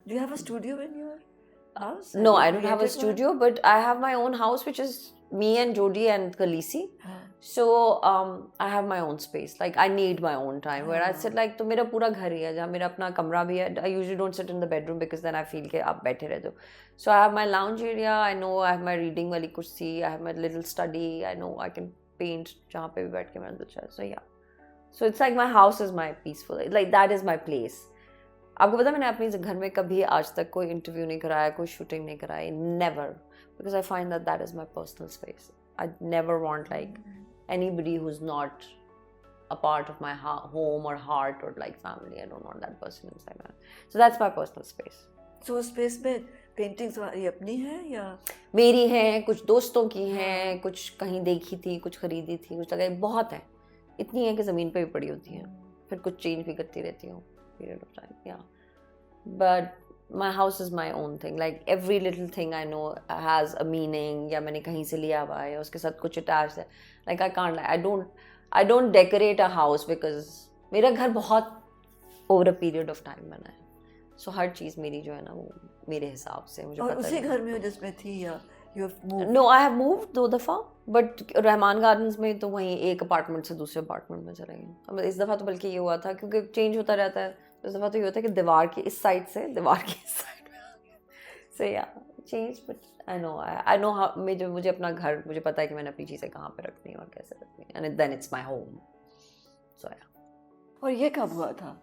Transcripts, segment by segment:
Do you have a studio in your house? No, Have you I don't have a created one? studio, but I have my own house, which is me and Jody and Khaleesi. हाँ, So I have my own space. Like I need my own time where I sit like, तो मेरा पूरा घर ही है जहाँ मेरा अपना कमरा भी है. I usually don't sit in the bedroom because then I feel कि आप बैठे रहते हो. So I have my lounge area. I know I have my reading वाली कुर्सी. I have my little study. I know I can paint जहाँ पे भी बैठ के मेरा दिल चाहे. So yeah. So it's like my house is my peaceful. Like that is my place. आपको पता मैंने अपने घर में कभी आज तक कोई इंटरव्यू नहीं कराया, कोई शूटिंग नहीं कराई. Never. Because I find that that is my personal space. I never want like anybody who's not a part of my home or heart or like family. I don't want that person inside my. So that's my personal space. So space में paintings तुम्हारी अपनी है या मेरी हैं, कुछ दोस्तों की हैं, कुछ कहीं देखी थी, कुछ खरीदी थी, कुछ लगाई. बहुत है, इतनी है कि ज़मीन पे भी पड़ी होती हैं. फिर कुछ चेंज भी करती रहती हूँ period of time. Yeah, but my house is my own thing. Like every little thing I know has a meaning. या मैंने कहीं से लिया हुआ है, उसके साथ कुछ attached है. Like I can't. I don't decorate a house because मेरा घर बहुत over a period of time बना है. So हर चीज़ मेरी जो है ना वो मेरे हिसाब से मुझे और पता उसी है. घर में हो जिसमें थी या you have moved? No, I have moved 2 दफ़ा, बट रहमान गार्डन्स में तो वहीं एक अपार्टमेंट से दूसरे अपार्टमेंट में चले गए. अब इस दफ़ा तो बल्कि ये हुआ था क्योंकि चेंज होता रहता है. इस दफ़ा तो ये होता है कि दीवार की इस साइड से दीवार की इस साइड में आ गया. So yeah, change, but I know how मुझे अपना घर मुझे पता है कि मैंने अपनी चीज़ें कहाँ पे रखनी है और कैसे रखनी है. And then it's my home. So yeah. और ये कब हुआ था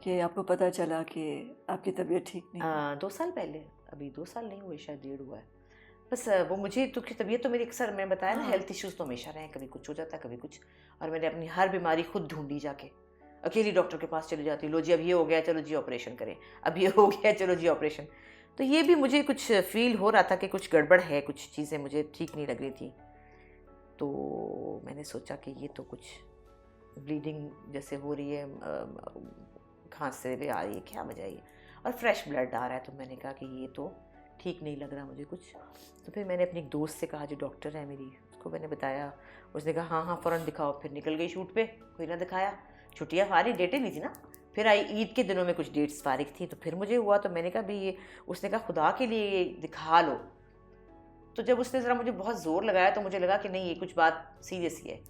कि आपको पता चला कि आपकी तबीयत ठीक नहीं है? 2 साल पहले. अभी 2 साल नहीं हुए, शायद 1.5 हुआ है. बस वो मुझे तो की तबीयत तो मेरी अक्सर मैं बताया ना, हेल्थ इश्यूज़ तो हमेशा रहे हैं. कभी कुछ हो जाता है, कभी कुछ. और मैंने अपनी हर बीमारी खुद ढूंढी जाके. अकेली डॉक्टर के पास चली जाती, लो जी अब ये हो गया, चलो जी ऑपरेशन करें. अब ये हो गया, चलो जी ऑपरेशन. तो ये भी मुझे कुछ फील हो रहा था कि कुछ गड़बड़ है, कुछ चीज़ें मुझे ठीक नहीं लग रही थी. तो मैंने सोचा कि ये तो कुछ ब्लीडिंग जैसे हो रही है, खांसते हुए आ रही है, क्या वजह है. और फ्रेश ब्लड आ रहा है. तो मैंने कहा कि ये तो ठीक नहीं लग रहा मुझे कुछ. तो फिर मैंने अपनी एक दोस्त से कहा जो डॉक्टर है मेरी, उसको मैंने बताया. उसने कहा हाँ हाँ फ़ौरन दिखाओ. फिर निकल गई शूट पे, कोई ना दिखाया. छुट्टियाँ फारिग, डेटें नहीं थी ना. फिर आई ईद के दिनों में कुछ डेट्स फारिग थी. तो फिर मुझे हुआ, तो मैंने कहा भाई ये, उसने कहा खुदा के लिए ये दिखा लो. तो जब उसने ज़रा मुझे बहुत ज़ोर लगाया तो मुझे लगा कि नहीं ये कुछ बात सीरियस ही है.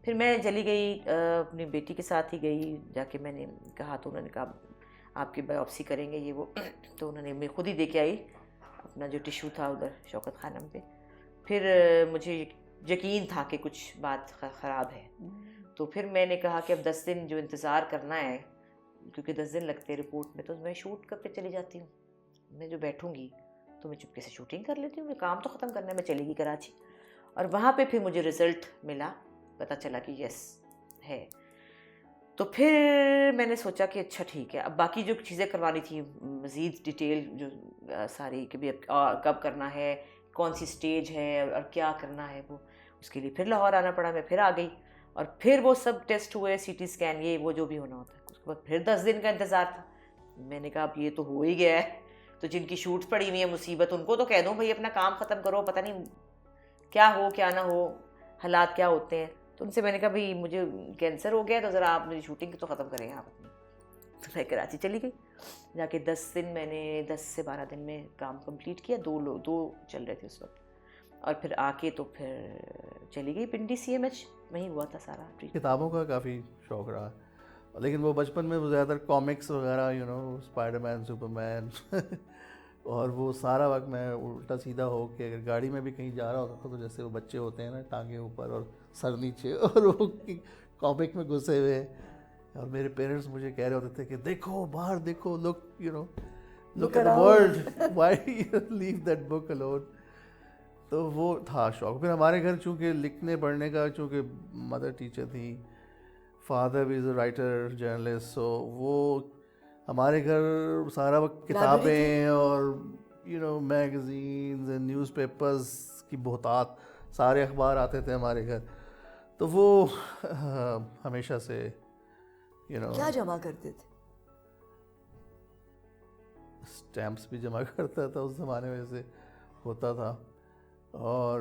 फिर मैं चली गई, अपनी बेटी के साथ ही गई. जाके मैंने कहा तो उन्होंने कहा आपकी बायोप्सी करेंगे ये वो. तो उन्होंने मैं खुद ही दे के आई अपना जो टिश्यू था उधर शौकत खानम पे. फिर मुझे यकीन था कि कुछ बात ख़राब है. तो फिर मैंने कहा कि अब 10 दिन जो इंतज़ार करना है, क्योंकि 10 दिन लगते हैं रिपोर्ट में, तो मैं शूट करके चली जाती हूँ. मैं जो बैठूँगी तो मैं चुपके से शूटिंग कर लेती हूँ. मैं काम तो ख़त्म करना है, मैं चली गई कराची. और वहाँ पे फिर मुझे रिज़ल्ट मिला, पता चला कि यस है. तो फिर मैंने सोचा कि अच्छा ठीक है. अब बाकी जो चीज़ें करवानी थी मज़ीद डिटेल जो सारी कि भी कब करना है, कौन सी स्टेज है और क्या करना है, वो उसके लिए फिर लाहौर आना पड़ा. मैं फिर आ गई और फिर वो सब टेस्ट हुए, CT स्कैन, ये वो जो भी होना होता है. उसके बाद फिर 10 दिन का इंतज़ार था. मैंने कहा अब ये तो हो ही गया है, तो जिनकी शूट पड़ी हुई है मुसीबत, उनको तो कह दूँ भाई अपना काम ख़त्म करो, पता नहीं क्या हो क्या ना हो, हालात क्या होते हैं. तो उनसे मैंने कहा भाई मुझे कैंसर हो गया, तो ज़रा आप मेरी शूटिंग तो ख़त्म करें आप अपनी. तो मैं कराची चली गई. जाके 10 दिन मैंने 10 से 12 दिन में काम कंप्लीट किया. 2 चल रहे थे उस वक्त. और फिर आके तो फिर चली गई पिंडी CMH, वहीं हुआ था सारा ट्रीटमेंट. किताबों का काफ़ी शौक़ रहा, लेकिन वो बचपन में ज़्यादातर कॉमिक्स वगैरह स्पाइडरमैन, सुपरमैन और वो सारा वक्त मैं उल्टा सीधा हो के अगर गाड़ी में भी कहीं जा रहा होता था तो जैसे वो बच्चे होते हैं ना, टांगे ऊपर और सर नीचे और वो कॉमिक में घुसे हुए. और मेरे पेरेंट्स मुझे कह रहे होते थे कि देखो बाहर देखो, look at the world, why leave that book alone. तो वो था शौक़. फिर हमारे घर चूँकि लिखने पढ़ने का, चूँकि मदर टीचर थी, फादर भी इज़ अ राइटर जर्नलिस्ट, सो वो हमारे घर सारा वक्त किताबें और मैगज़ीन्स एंड न्यूज़पेपर्स की बहुतात, सारे अखबार आते थे हमारे घर. तो वो हमेशा से क्या जमा करते थे? स्टैम्प्स भी जमा करता था, उस ज़माने में से होता था. और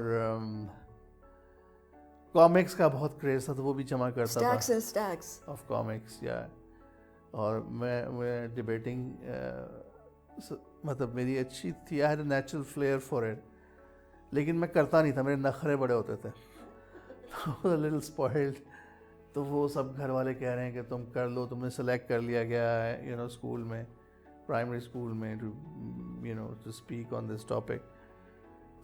कॉमिक्स का बहुत क्रेज़ था, तो वो भी जमा करता था. स्टैक्स ऑफ कॉमिक्स, या. और मैं डिबेटिंग मतलब मेरी अच्छी थी, I had a natural flare for it, लेकिन मैं करता नहीं था, मेरे नखरे बड़े होते थे लिटिल स्पॉइल्ड। तो वो सब घर वाले कह रहे हैं कि तुम कर लो, तुमने सेलेक्ट कर लिया गया है, यू नो, स्कूल में, प्राइमरी स्कूल में, to you know to speak on this topic.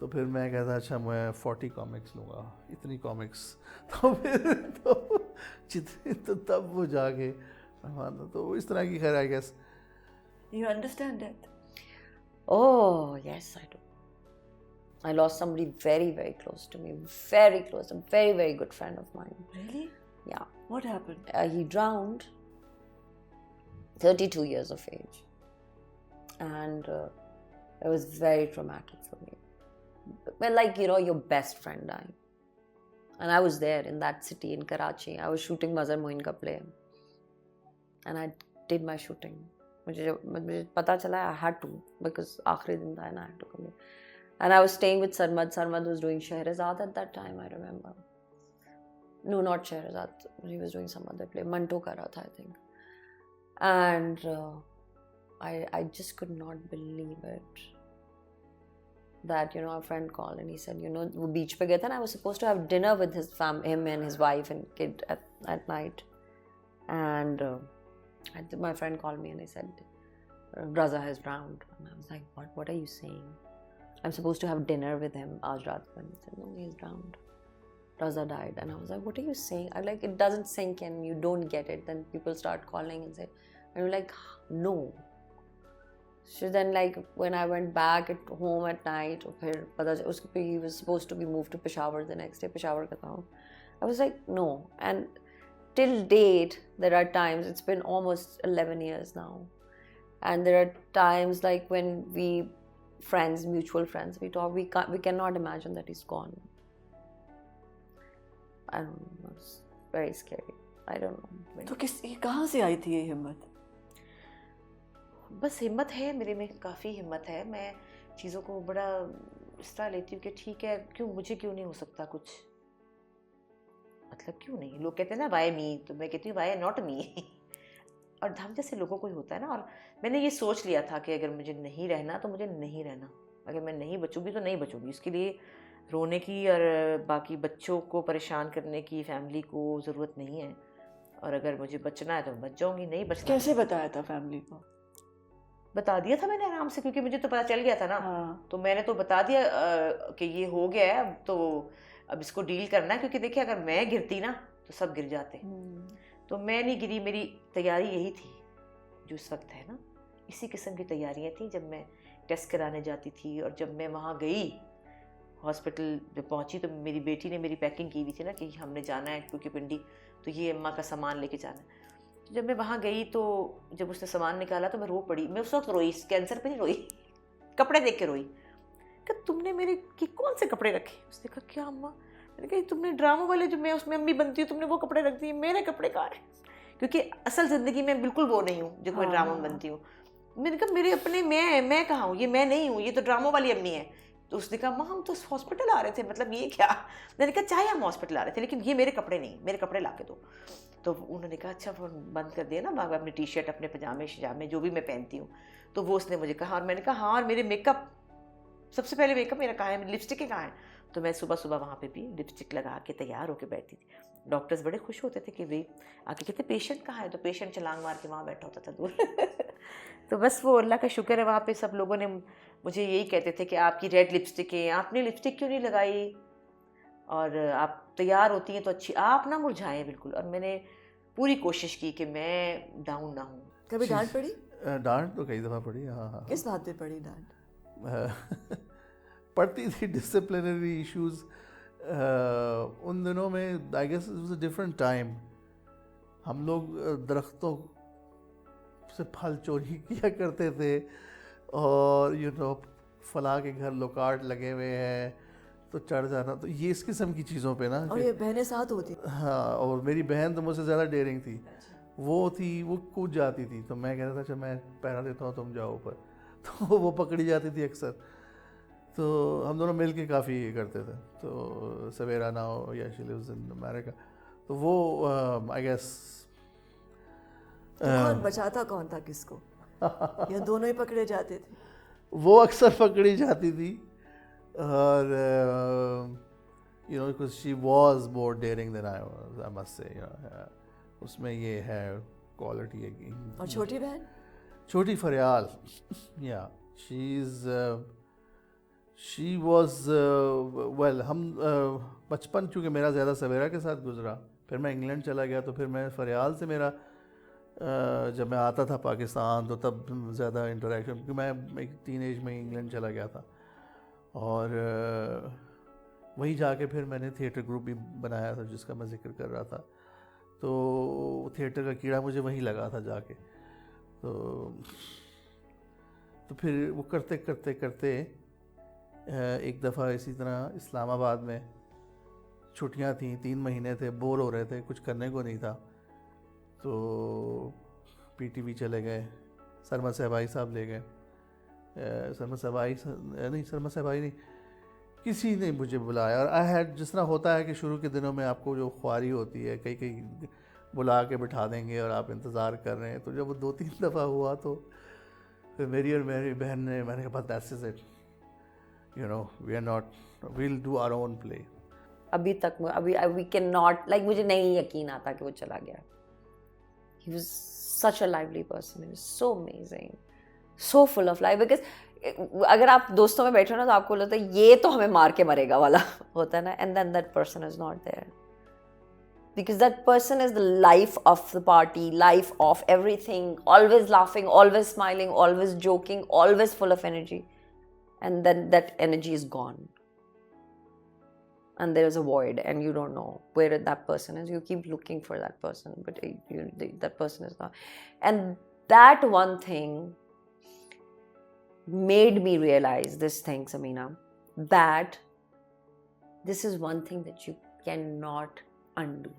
तो फिर मैं कहता अच्छा मैं 40 कॉमिक्स लूँगा, इतनी कॉमिक्स तो फिर तो जितने तो तब वो जाके तो इस तरह की, खैर I guess. You understand that? Oh, yes, I do. I lost somebody very, very close to me. Very close. A very, very good friend of mine. Really? Yeah. What happened? He drowned, 32 years of age. And it was very traumatic for me. Well, like, you know, your best friend dying. And I was there in that city in Karachi. I was shooting Mazhar Moin ka play. And I did my shooting. मुझे पता चला I had to, because आखिरी दिन था and I had to come in. And I was staying with Sarmad. Sarmad was doing Shahrazad at that time, I remember. No, not Shahrazad. He was doing some other play. Manto कर रहा था, I think. And I just could not believe it. That, you know, a friend called and he said, you know, वो beach पे गए थे and I was supposed to have dinner with him and his wife and kid at night. And my friend called me and he said, Raza has drowned. And I was like, what are you saying? I'm supposed to have dinner with him aaj raat ko. And he said, no, he's drowned. Raza died. And I was like, what are you saying? I'm like, it doesn't sink in, you don't get it. Then people start calling and say, and you're like, no. So then, like, when I went back at home at night, he was supposed to be moved to Peshawar the next day, Peshawar ka tha. I was like, no. And till date, there are times, it's been almost 11 years now, and there are times like when we friends, mutual friends, we talk, we cannot imagine that he's gone. I don't know, it's very scary. I don't know. तो कहाँ से आई थी ये हिम्मत? बस हिम्मत है मेरे में, काफ़ी हिम्मत है। मैं चीज़ों को बड़ा इस तरह लेती हूँ कि ठीक है, मुझे क्यों नहीं हो सकता कुछ, मतलब क्यों नहीं। लोग कहते हैं ना वाई मी, तो मैं कहती हूँ वाई नॉट मी और हम जैसे लोगों को ही होता है ना। और मैंने ये सोच लिया था कि अगर मुझे नहीं रहना तो मुझे नहीं रहना, अगर मैं नहीं बचूँगी तो नहीं बचूँगी। उसके लिए रोने की और बाकी बच्चों को परेशान करने की फैमिली को ज़रूरत नहीं है। और अगर मुझे बचना है तो मैं बच जाऊँगी, नहीं बचना। कैसे बताया था फैमिली को? बता दिया था मैंने आराम से, क्योंकि मुझे तो पता चल गया था ना। हाँ। तो मैंने तो बता दिया कि ये हो गया है, तो अब इसको डील करना है। क्योंकि देखिए, अगर मैं गिरती ना तो सब गिर जाते। तो मैं नहीं गिरी, मेरी तैयारी यही थी जो इस वक्त है ना, इसी किस्म की तैयारियां थी। जब मैं टेस्ट कराने जाती थी और जब मैं वहाँ गई हॉस्पिटल में पहुँची, तो मेरी बेटी ने मेरी पैकिंग की हुई थी ना कि हमने जाना है क्योंकि पिंडी, तो ये अम्मा का सामान लेके जाना है। तो जब मैं वहाँ गई तो जब उसने सामान निकाला तो मैं रो पड़ी। मैं उस वक्त रोई, कैंसर पे नहीं रोई, कपड़े देख के रोई कि तुमने मेरे कि कौन से कपड़े रखे। उसने कहा क्या अम्मा? मैंने कहा तुमने ड्रामा वाले जो मैं उसमें अम्मी बनती हूँ, तुमने वो कपड़े रख दिए, मेरे कपड़े कहाँ हैं? क्योंकि असल ज़िंदगी में बिल्कुल वो नहीं हूँ जो मैं ड्रामा में बनती हूँ। मैंने कहा मेरे अपने मैं कहाँ हूँ, ये मैं नहीं हूँ, ये तो ड्रामा वाली अम्मी है। तो उसने कहा माँ हम तो हॉस्पिटल आ रहे थे, मतलब ये क्या? मैंने कहा चाहे हम हॉस्पिटल आ रहे थे, लेकिन ये मेरे कपड़े नहीं, मेरे कपड़े ला के दो। तो उन्होंने कहा अच्छा फ़ोन बंद कर दिया ना बाबा, अपनी टी शर्ट, अपने पजामे शजामे जो भी मैं पहनती हूँ। तो वो उसने मुझे कहा, और मैंने कहा हाँ, और मेरे मेकअप, सबसे पहले मेकअप मेरा कहाँ है, लिपस्टिक कहाँ है? तो मैं सुबह सुबह वहाँ पे भी लिपस्टिक लगा के तैयार होकर बैठती थी। डॉक्टर्स बड़े खुश होते थे कि वे आके कहते पेशेंट कहाँ है, तो पेशेंट छलांग मार के वहाँ बैठा होता था दूर तो बस वो अल्लाह का शुक्र है, वहाँ पे सब लोगों ने मुझे यही कहते थे कि आपकी रेड लिपस्टिक है, आपने लिपस्टिक क्यों नहीं लगाई, और आप तैयार होती हैं तो अच्छी, आप ना मुरझाएं बिल्कुल। और मैंने पूरी कोशिश की कि मैं डाउन ना हूँ। कभी डांट पड़ी? डांट तो कई दफ़ा पड़ी, हाँ हाँ। किस बात पे पड़ी डांट? पड़ती थी डिसिप्लिनरी इश्यूज उन दिनों में। I guess it was a different time. हम लोग दरख्तों से फल चोरी किया करते थे, और यू नो फला के घर लोकार्ड लगे हुए हैं तो चढ़ जाना, तो ये इस किस्म की चीज़ों पे ना। और ये बहनें साथ होती? हाँ, और मेरी बहन तो मुझसे ज़्यादा डेयरिंग थी। वो कूद जाती थी, तो मैं कहता था अच्छा मैं पैरा देता हूँ, तुम जाओ ऊपर, तो वो पकड़ी जाती थी अक्सर। तो हम दोनों मिल के काफ़ी करते थे। तो सवेरा नाउ या शी लिव्स इन अमेरिका, तो वो आई गेस कौन बचाता कौन था किसको? या दोनों ही पकड़े जाते थे? वो अक्सर पकड़ी जाती थी और you know because she was more daring than I must say, उसमें ये है क्वालिटी है कि। और छोटी बहन? छोटी फरियाल, या शी वाज वेल, हम बचपन चूँकि मेरा ज़्यादा सवेरा के साथ गुजरा, फिर मैं इंग्लैंड चला गया, तो फिर मैं फरियाल से मेरा जब मैं आता था पाकिस्तान तो तब ज़्यादा इंटरेक्शन, क्योंकि मैं एक टीनेज में इंग्लैंड चला गया था और वहीं जाके फिर मैंने थिएटर ग्रुप भी बनाया था जिसका मैं जिक्र कर रहा था, तो थिएटर का कीड़ा मुझे वहीं लगा था जाके। तो फिर वो करते करते करते एक दफ़ा इसी तरह इस्लामाबाद में छुट्टियां थी, 3 महीने थे, बोर हो रहे थे, कुछ करने को नहीं था, तो पीटीवी चले गए, सरमद सहबाई साहब ले गए, सरमद सहबाई नहीं, किसी ने मुझे बुलाया और आई हैड, जिस तरह होता है कि शुरू के दिनों में आपको जो ख्वारी होती है, कई कई बुला के बिठा देंगे और आप इंतज़ार कर रहे हैं, तो जब वो 2-3 दफ़ा हुआ तो फिर मेरी और मेरी बहन ने, मैंने कहा बस that's it, you know we are not, we will do our own play. अभी तक वी कैन नॉट, लाइक मुझे नहीं यकीन आता कि वो चला गया। He was such a lively person, he was so amazing, so full of life. Because अगर आप दोस्तों में बैठे हो ना तो आपको लगता है ये तो हमें मार के मरेगा वाला होता है ना, and then that person is not there, because that person is the life of the party, life of everything, always laughing, always smiling, always joking, always full of energy, and then that energy is gone and there is a void and you don't know where that person is. You keep looking for that person, but that person is not. And that one thing made me realize this thing, Samina, that this is one thing that you cannot undo.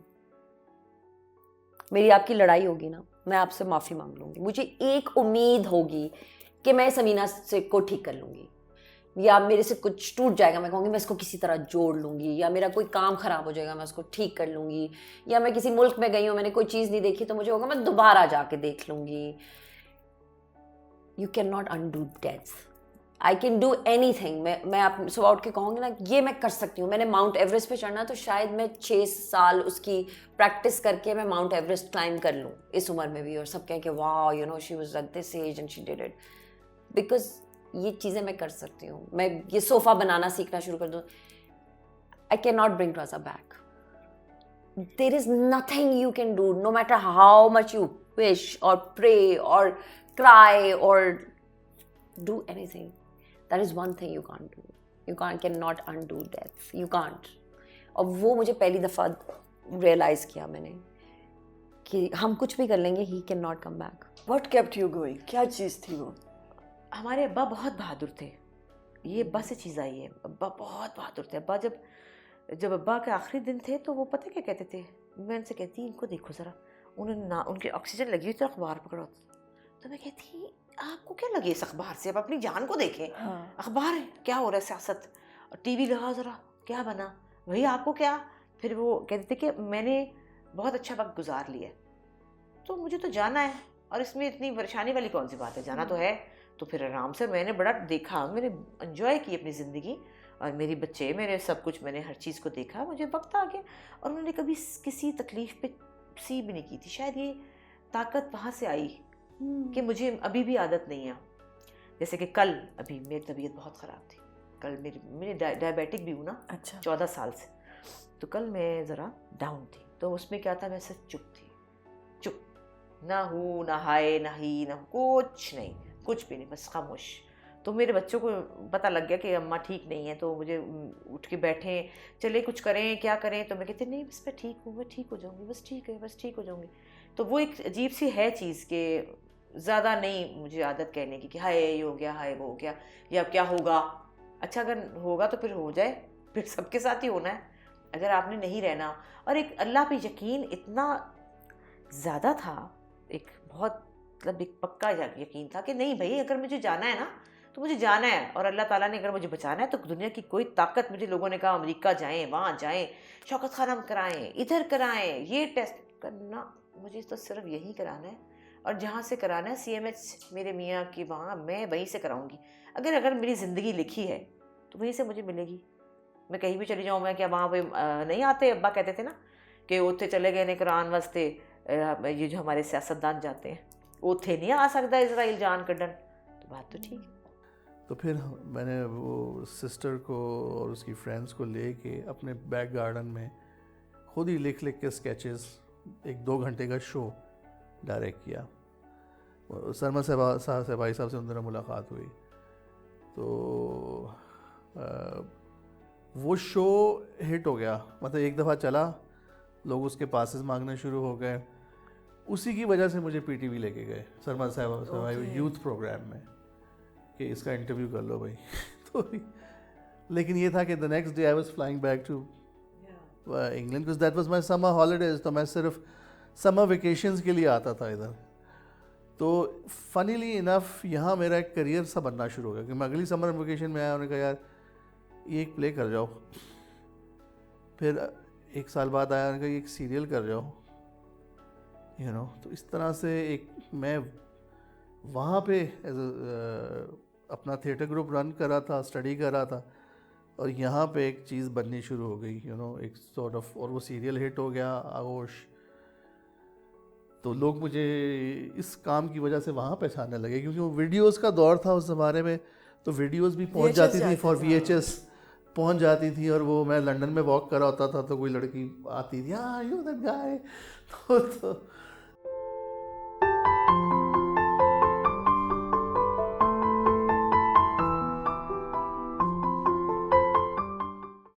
मेरी आपकी लड़ाई होगी ना, मैं आपसे माफ़ी मांग लूँगी, मुझे एक उम्मीद होगी कि मैं समीना से को ठीक कर लूँगी, या मेरे से कुछ टूट जाएगा, मैं कहूँगी मैं इसको किसी तरह जोड़ लूँगी, या मेरा कोई काम ख़राब हो जाएगा मैं उसको ठीक कर लूँगी, या मैं किसी मुल्क में गई हूँ, मैंने कोई चीज़ नहीं देखी तो मुझे होगा मैं दोबारा जाके देख लूँगी। You can not undo death. I can do any thing. मैं आप सुबह उठ के कहूँगी ना ये मैं कर सकती हूँ। मैंने माउंट एवरेस्ट पे चढ़ना तो शायद मैं 6 साल उसकी प्रैक्टिस करके मैं माउंट एवरेस्ट क्लाइंब कर लूँ इस उम्र में भी, और सब कहें कि वाह you know she was at this age and she did it, because ये चीज़ें मैं कर सकती हूँ। मैं ये सोफ़ा बनाना सीखना शुरू कर दूँ, I can not bring Raza back. There is nothing you can do, no matter how much you wish और प्रे और क्राई और do anything. That is one thing you can't do. You cannot undo death. You can't. और वो मुझे पहली दफ़ा realize किया मैंने कि हम कुछ भी कर लेंगे, he cannot come back. What kept you going? क्या चीज़ थी वो? हमारे अब्बा बहुत बहादुर थे। ये अब्बा से चीज़ आई है। अब्बा बहुत बहादुर थे। अब्बा जब अब्बा के आखिरी दिन थे तो वो पता क्या कहते थे, मैं उनसे कहती इनको देखो ज़रा, उन्होंने ना उनकी ऑक्सीजन लगी हुई तो अखबार पकड़ा तो मैं कहती आपको क्या लगे इस अखबार से, आप अपनी जान को देखें। हाँ। अखबार है, क्या हो रहा है सियासत, टीवी लगाओ ज़रा क्या बना, वही आपको क्या। फिर वो कहते थे कि मैंने बहुत अच्छा वक्त गुजार लिया तो मुझे तो जाना है, और इसमें इतनी परेशानी वाली कौन सी बात है, जाना तो है। तो फिर आराम से मैंने बड़ा देखा, मैंने एंजॉय की अपनी ज़िंदगी, और मेरे बच्चे, मेरे सब कुछ, मैंने हर चीज़ को देखा, मुझे वक्त आ गया। और उन्होंने कभी किसी तकलीफ़ पे सी भी नहीं की थी। शायद ये ताकत वहाँ से आई कि मुझे अभी भी आदत नहीं है। जैसे कि कल अभी मेरी तबीयत बहुत ख़राब थी, कल मेरी डायबिटिक भी हूँ ना, अच्छा। 14 साल से। तो कल मैं ज़रा डाउन थी, तो उसमें क्या था, मैं सिर्फ चुप थी, चुप, ना हूँ ना हाय ना ही ना कुछ नहीं, कुछ भी नहीं, बस खामोश। तो मेरे बच्चों को पता लग गया कि अम्मा ठीक नहीं है, तो मुझे उठ के बैठे, चले कुछ करें क्या करें, तो मैं कहती नहीं बस मैं ठीक हूँ, मैं ठीक हो जाऊँगी, बस ठीक है, बस ठीक हो जाऊँगी। तो वो एक अजीब सी है चीज़ के ज़्यादा नहीं मुझे आदत कहने की कि हाय ये हो गया, हाय वो हो गया, या क्या होगा। अच्छा अगर होगा तो फिर हो जाए, फिर सबके साथ ही होना है, अगर आपने नहीं रहना। और एक अल्लाह पे यकीन इतना ज़्यादा था, एक बहुत मतलब एक पक्का यकीन था कि नहीं भाई अगर मुझे जाना है ना तो मुझे जाना है, और अल्लाह ताला ने अगर मुझे बचाना है तो दुनिया की कोई ताकत, मुझे लोगों ने कहा अमेरिका जाएं, वहाँ जाएं, शौकत खाना कराएं, इधर कराएं, ये टेस्ट करना, मुझे तो सिर्फ यही कराना है और जहाँ से कराना है CMH मेरे मियाँ की वहाँ, मैं वहीं से कराऊंगी। अगर मेरी ज़िंदगी लिखी है तो वहीं से मुझे मिलेगी। मैं कहीं भी चली जाऊँ, मैं क्या वहाँ पे नहीं आते, अब्बा कहते थे ना कि उत्थे चले गए ने करान वास्ते, ये जो हमारे सियासतदान जाते हैं, उत्थे नहीं आ सकता इजराइल जान कड्डन। तो बात तो ठीक है। तो फिर मैंने वो सिस्टर को और उसकी फ्रेंड्स को लेके अपने बैक गार्डन में खुद ही लिख के स्केचेस, 1-2 घंटे का शो डायरेक्ट किया। सरमा भाई साहब से उन दिनों मुलाकात हुई, तो वो शो हिट हो गया। मतलब एक दफ़ा चला, लोग उसके पासेस मांगने शुरू हो गए। उसी की वजह से मुझे PTV लेके गए सरमा साहब यूथ प्रोग्राम में कि इसका इंटरव्यू कर लो भाई। तो लेकिन ये था कि the next day I was flying back to England, because that was my summer holidays. तो मैं सिर्फ समर वेकेशंस के लिए आता था इधर। तो फनीली इनफ यहाँ मेरा एक करियर सा बनना शुरू हो गया कि मैं अगली समर वेकेशन में आया, उन्होंने कहा यार ये एक प्ले कर जाओ। फिर 1 साल बाद आया, उन्होंने कहा एक सीरियल कर जाओ, यू नो। तो इस तरह से एक मैं वहाँ पे अपना थिएटर ग्रुप रन कर रहा था, स्टडी कर रहा था, और यहाँ पे एक चीज़ बननी शुरू हो गई, यू नो, एक सॉर्ट ऑफ। और वो सीरियल हिट हो गया, आगोश। तो लोग मुझे इस काम की वजह से वहाँ पहचानने लगे, क्योंकि वो वीडियोस का दौर था उस ज़माने में। तो वीडियोस भी पहुँच जाती थी, फॉर VHS पहुँच जाती थी। और वो मैं लंदन में वॉक कर रहा होता था, तो कोई लड़की आती थी, हाँ यू दैट गाय। तो